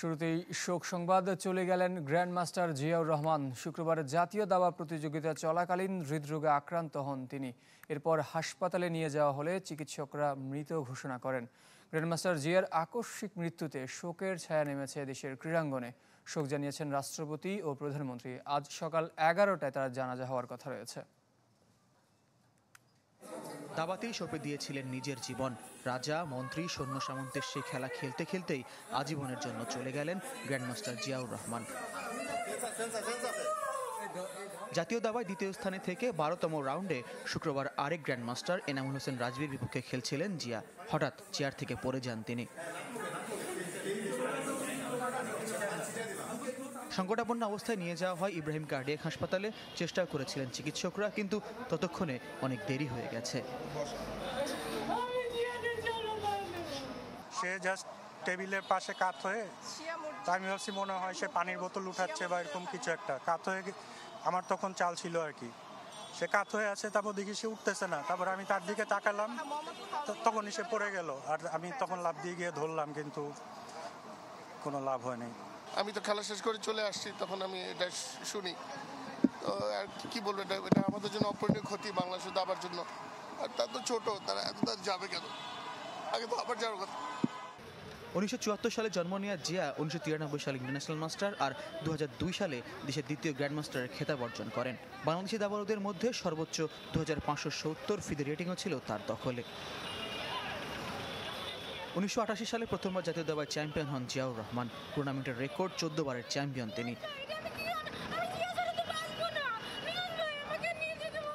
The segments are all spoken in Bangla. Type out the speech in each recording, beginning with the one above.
শুরুতেই শোক সংবাদ। চলে গেলেন গ্র্যান্ডমাস্টার জিয়াউর রহমান। শুক্রবার জাতীয় দাবা প্রতিযোগিতা চলাকালীন হৃদরোগে আক্রান্ত হন তিনি। এরপর হাসপাতালে নিয়ে যাওয়া হলে চিকিৎসকরা মৃত ঘোষণা করেন। গ্র্যান্ডমাস্টার জিয়ার আকস্মিক মৃত্যুতে শোকের ছায়া নেমেছে দেশের ক্রীড়াঙ্গনে। শোক জানিয়েছেন রাষ্ট্রপতি ও প্রধানমন্ত্রী। আজ সকাল 11টায় তার জানাজা হওয়ার কথা রয়েছে। দাবাতেই সঁপে দিয়েছিলেন নিজের জীবন। রাজা, মন্ত্রী, সৈন্য সামন্তের সেই খেলা খেলতে খেলতেই আজীবনের জন্য চলে গেলেন গ্র্যান্ডমাস্টার জিয়াউর রহমান। জাতীয় দাবায় দ্বিতীয় স্থানে থেকে 12তম রাউন্ডে শুক্রবার আরেক গ্র্যান্ডমাস্টার এনামুল হোসেন রাজবীর বিপক্ষে খেলছিলেন জিয়া। হঠাৎ চেয়ার থেকে পড়ে যান তিনি। সংকটাপন্ন অবস্থায় নিয়ে যাওয়া হয় ইব্রাহিম কার্ডিয়াক হাসপাতালে। চেষ্টা করেছিলেন চিকিৎসকরা, কিন্তু ততক্ষণে অনেক দেরি হয়ে গেছে। সে জাস্ট টেবিলের পাশে কাত হয়ে, আমি ভাবছি মনে হয় সে পানির বোতল উঠাচ্ছে বা এরকম কিছু একটা। কাত হয়ে আমার তখন চাল ছিল আর কি, সে কাত হয়ে আছে। তারপর দেখি সে উঠতেছে না। তারপর আমি তার দিকে তাকালাম, তখনই সে পড়ে গেল। আর আমি তখন লাফ দিয়ে গিয়ে ধরলাম, কিন্তু কোনো লাভ হয়নি। আমি তো খেলা শেষ করে চলে আসছি, তখন আমি এটা শুনি। তো আর কি বলবো, এটা আমাদের জন্য অপূরণীয় ক্ষতি, বাংলাদেশের দাবার জন্য। আর তা তো ছোট, তারা এত যাবে কেন? আগে তো আবার যাওয়ার কথা। 1974 সালে জন্ম নেওয়া জিয়া 1993 সালে ইন্টারন্যাশনাল মাস্টার আর 2002 সালে দেশের দ্বিতীয় গ্র্যান্ডমাস্টারের খেতাব অর্জন করেন। বাংলাদেশি দাবাড়ুদের মধ্যে সর্বোচ্চ 2570 ফিদে রেটিংও ছিল তার দখলে। 1988 সালে প্রথমবার জাতীয় দাবায় চ্যাম্পিয়ন হন জিয়াউর রহমান। টুর্নামেন্টের রেকর্ড 14 বারের চ্যাম্পিয়ন তিনি।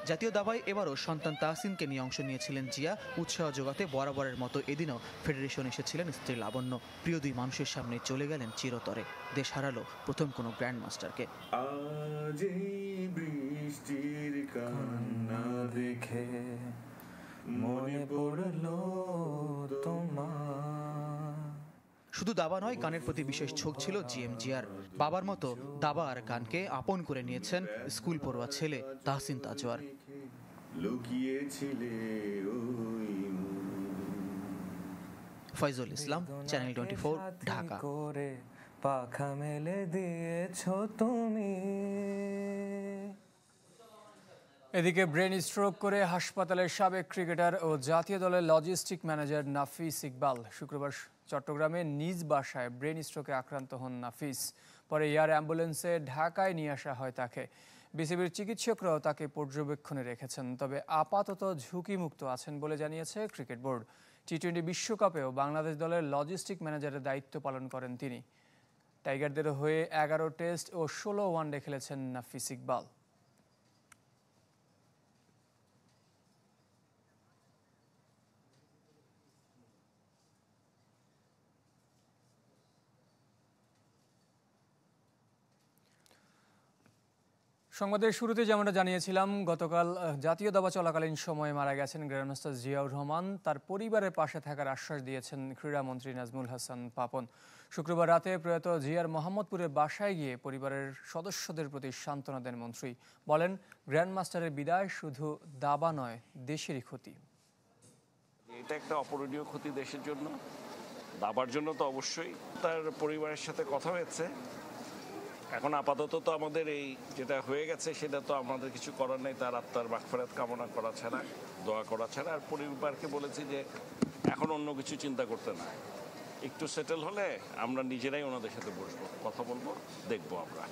জাতীয় দাবায় এবারও সন্তান তাহসিনকে নিয়ে অংশ নিয়েছিলেন জিয়া। উৎসাহ যোগাতে বরাবরের মতো এদিনও ফেডারেশন এসেছিলেন স্ত্রী লাবণ্য। প্রিয় দুই মানুষের সামনে চলে গেলেন চিরতরে। দেশ হারালো প্রথম কোনো গ্র্যান্ড মাস্টারকে। আজ বৃষ্টির কান্না দেখে মনে পড়লো তোমার। শুধু দাবা নয়, গানের প্রতি বিশেষ ঝোঁক ছিল জিয়ার। বাবার মতো দাবা আর গানকে আপন করে নিয়েছেন স্কুল পড়ুয়া ছেলে তাহসিন তাজওয়ার। ফয়জুল ইসলাম, চ্যানেল 24, ঢাকা। পাখা মেলে দিয়েছো তুমি। এদিকে ব্রেন স্ট্রোক করে হাসপাতালের সাবেক ক্রিকেটার ও জাতীয় দলের লজিস্টিক ম্যানেজার নাফিস ইকবাল। শুক্রবার চট্টগ্রামে নিজ বাসায় ব্রেন স্ট্রোকে আক্রান্ত হন নাফিস। পরে এয়ার অ্যাম্বুলেন্সে ঢাকায় নিয়ে আসা হয় তাকে। বিসিবির চিকিৎসকরাও তাকে পর্যবেক্ষণে রেখেছেন, তবে আপাতত ঝুঁকিমুক্ত আছেন বলে জানিয়েছে ক্রিকেট বোর্ড। টি-20 বিশ্বকাপেও বাংলাদেশ দলের লজিস্টিক ম্যানেজারের দায়িত্ব পালন করেন তিনি। টাইগারদের হয়ে 11 টেস্ট ও 16 ওয়ানডে খেলেছেন নাফিস ইকবাল। সংবাদের শুরুতে যেমনটা জানিয়েছিলাম, গতকাল জাতীয় দাবা চলাকালীন সময়ে মারা গেছেন গ্র্যান্ডমাস্টার জিয়াউর রহমান। তার পরিবারের পাশে থাকার আশ্বাস দিয়েছেন ক্রীড়ামন্ত্রী নাজমুল হাসান পাপন। শুক্রবার রাতে প্রয়াত জিয়ার মোহাম্মদপুরের বাসায় গিয়ে পরিবারের সদস্যদের প্রতি সান্ত্বনা দেন মন্ত্রী। বলেন, গ্র্যান্ডমাস্টারের বিদায় শুধু দাবা নয়, দেশেরই ক্ষতি। এটা একটা অপূরণীয় ক্ষতি দেশের জন্য, দাবার জন্য তো অবশ্যই। তার পরিবারের সাথে কথা হয়েছে। এখন আপাতত তো আমাদের এই যেটা হয়ে গেছে সেটা তো আমাদের কিছু করার নেই। তার আত্মার মাগফিরাত কামনা করা ছাড়া, দোয়া করা ছাড়া। আর পরিবারকে বলেছি যে এখন অন্য কিছু চিন্তা করতে না, একটু সেটেল হলে আমরা নিজেরাই ওনাদের সাথে বসবো, কথা বলবো, দেখবো আমরা।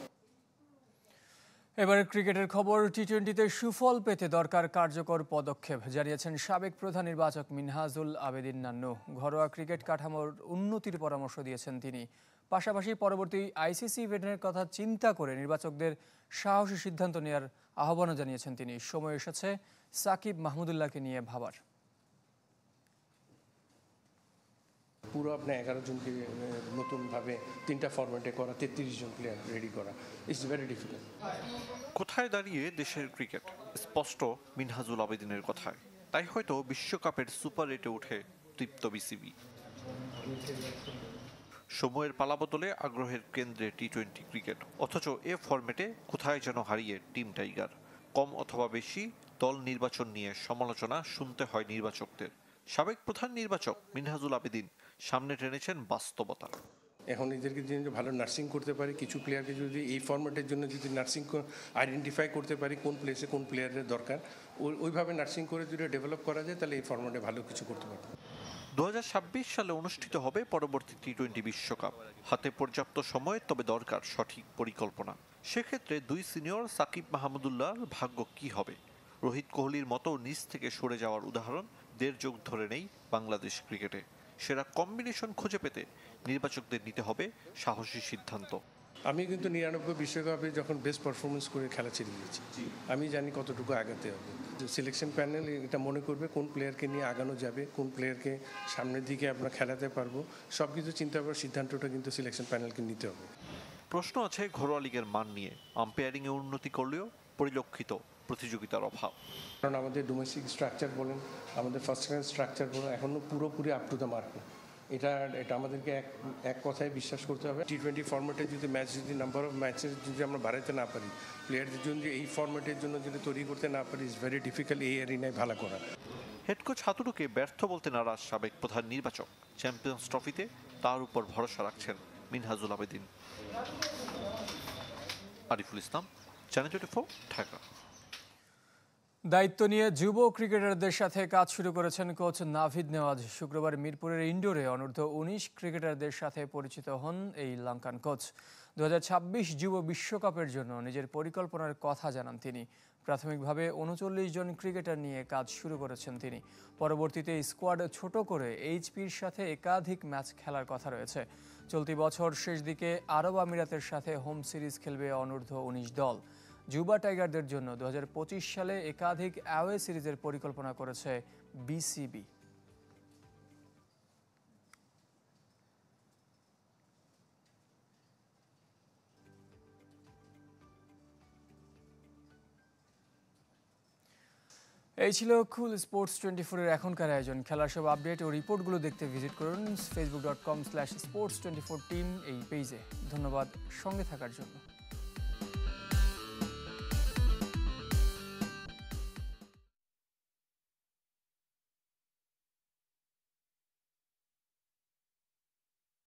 এবার ক্রিকেটের খবর। টি-20তে সুফল পেতে দরকার কার্যকর পদক্ষেপ, জানিয়েছেন সাবেক প্রধান নির্বাচক মিনহাজুল আবেদিন নান্নু। ঘরোয়া ক্রিকেট কাঠামোর উন্নতির পরামর্শ দিয়েছেন তিনি। পাশাপাশি পরবর্তী আইসিসি ইভেন্টের কথা চিন্তা করে নির্বাচকদের সাহসী সিদ্ধান্ত নেওয়ার আহ্বানও জানিয়েছেন তিনি। সময় এসেছে সাকিব মাহমুদুল্লাহকে নিয়ে ভাবার। পুরো আপনার 11 জনকে নতুনভাবে 3টা ফরম্যাটে করা, 33 জন প্লেয়ার রেডি করা, ইটস ভেরি ডিফিকাল্ট। কোথায় দাঁড়িয়ে দেশের ক্রিকেট স্পষ্ট মিনহাজুল আবেদিনের কথায়। তাই হয়তো বিশ্বকাপের সুপার রেটে উঠে তৃপ্ত বিসিবি। সময়ের পালাবদলে আগ্রহের কেন্দ্রে টি-20 ক্রিকেট, অথচ এ ফরম্যাটে কোথায় যেন হারিয়ে টিম টাইগার। কম অথবা বেশি দল নির্বাচন নিয়ে সমালোচনা শুনতে হয় নির্বাচকদের। সাবেক প্রধান নির্বাচক মিনহাজুল আবেদিন সামনে টেনেছেন বাস্তবতা। এখন এদেরকে যদি ভালো নার্সিং করতে পারি, কিছু প্লেয়ারকে যদি এই ফরম্যাটের জন্য যদি নার্সিং আইডেন্টিফাই করতে পারি কোন প্লেসে কোন প্লেয়ারের দরকার, ওইভাবে নার্সিং করে যদি ডেভেলপ করা যায় তাহলে এই ফরম্যাটে ভালো কিছু করতে পারবো। 2026 সালে অনুষ্ঠিত হবে পরবর্তী টি-20 বিশ্বকাপ। হাতে পর্যাপ্ত সময়, তবে দরকার সঠিক পরিকল্পনা। সেক্ষেত্রে দুই সিনিয়র সাকিব মাহমুদুল্লাহর ভাগ্য কি হবে? রোহিত কোহলির মতো নিচ থেকে সরে যাওয়ার উদাহরণ 1.5 যুগ ধরে নেই বাংলাদেশ ক্রিকেটে। সেরা কম্বিনেশন খুঁজে পেতে নির্বাচকদের নিতে হবে সাহসী সিদ্ধান্ত। আমি কিন্তু 99 বিশ্বকাপে যখন বেস্ট পারফরমেন্স করে খেলা ছেড়ে দিয়েছি, আমি জানি কতটুকু আগাতে হবে। সিলেকশন প্যানেল এটা মনে করবে কোন প্লেয়ারকে নিয়ে আগানো যাবে, কোন প্লেয়ারকে সামনের দিকে আমরা খেলাতে পারবো, সব কিছু চিন্তা করার সিদ্ধান্তটা কিন্তু সিলেকশন প্যানেলকে নিতে হবে। প্রশ্ন আছে ঘরোয়া লিগের মান নিয়ে। আম্পায়ারিংয়ে উন্নতি করলেও পরিলক্ষিত প্রতিযোগিতার অভাব। কারণ আমাদের ডোমেস্টিক স্ট্রাকচার বলেন, আমাদের ফার্স্ট ক্লাস স্ট্রাকচার বলেন, এখনও পুরোপুরি আপ টু দ্য মার্ক না। এটা আমাদেরকে এক কথায় বিশ্বাস করতে হবে। টি-20 ফরম্যাটে যদি নাম্বার অফ ম্যাচেস যদি আমরা বাড়াতে না পারি, প্লেয়ারদের জন্য এই ফরম্যাটের জন্য যদি তৈরি করতে না পারি, ইটস ভেরি ডিফিকাল্ট এই এরিনায় ভালো করা। হেড কোচ হাতুড়ুকে ব্যর্থ বলতে নারাজ সাবেক প্রধান নির্বাচক। চ্যাম্পিয়ন্স ট্রফিতে তার উপর ভরসা রাখছেন মিনহাজুল আবেদিন। আরিফুল ইসলাম, চ্যানেল 24, ঢাকা। দায়িত্ব নিয়ে যুব ক্রিকেটারদের সাথে কাজ শুরু করেছেন কোচ নাভিদ নেওয়াজ। শুক্রবার মিরপুরের ইনডোরে অনূর্ধ্ব-19 ক্রিকেটারদের সাথে পরিচিত হন এই লঙ্কান কোচ। 2026 যুব বিশ্বকাপের জন্য নিজের পরিকল্পনার কথা জানান তিনি। প্রাথমিকভাবে 39 জন ক্রিকেটার নিয়ে কাজ শুরু করেছেন তিনি। পরবর্তীতে স্কোয়াড ছোট করে এইচপির সাথে একাধিক ম্যাচ খেলার কথা রয়েছে। চলতি বছর শেষ দিকে আরব আমিরাতের সাথে হোম সিরিজ খেলবে অনূর্ধ্ব-19 দল। জুবা টাইগারদের জন্য 2025 সালে একাধিক অ্যাওয়ে সিরিজের পরিকল্পনা করেছে বিসিবি। এই ছিল কুল স্পোর্টস 24 এর এখনকার আয়োজন। খেলার সব আপডেট ও রিপোর্টগুলো দেখতে ভিজিট করুন facebook.com/sports24team এই পেজে। ধন্যবাদ সঙ্গে থাকার জন্য।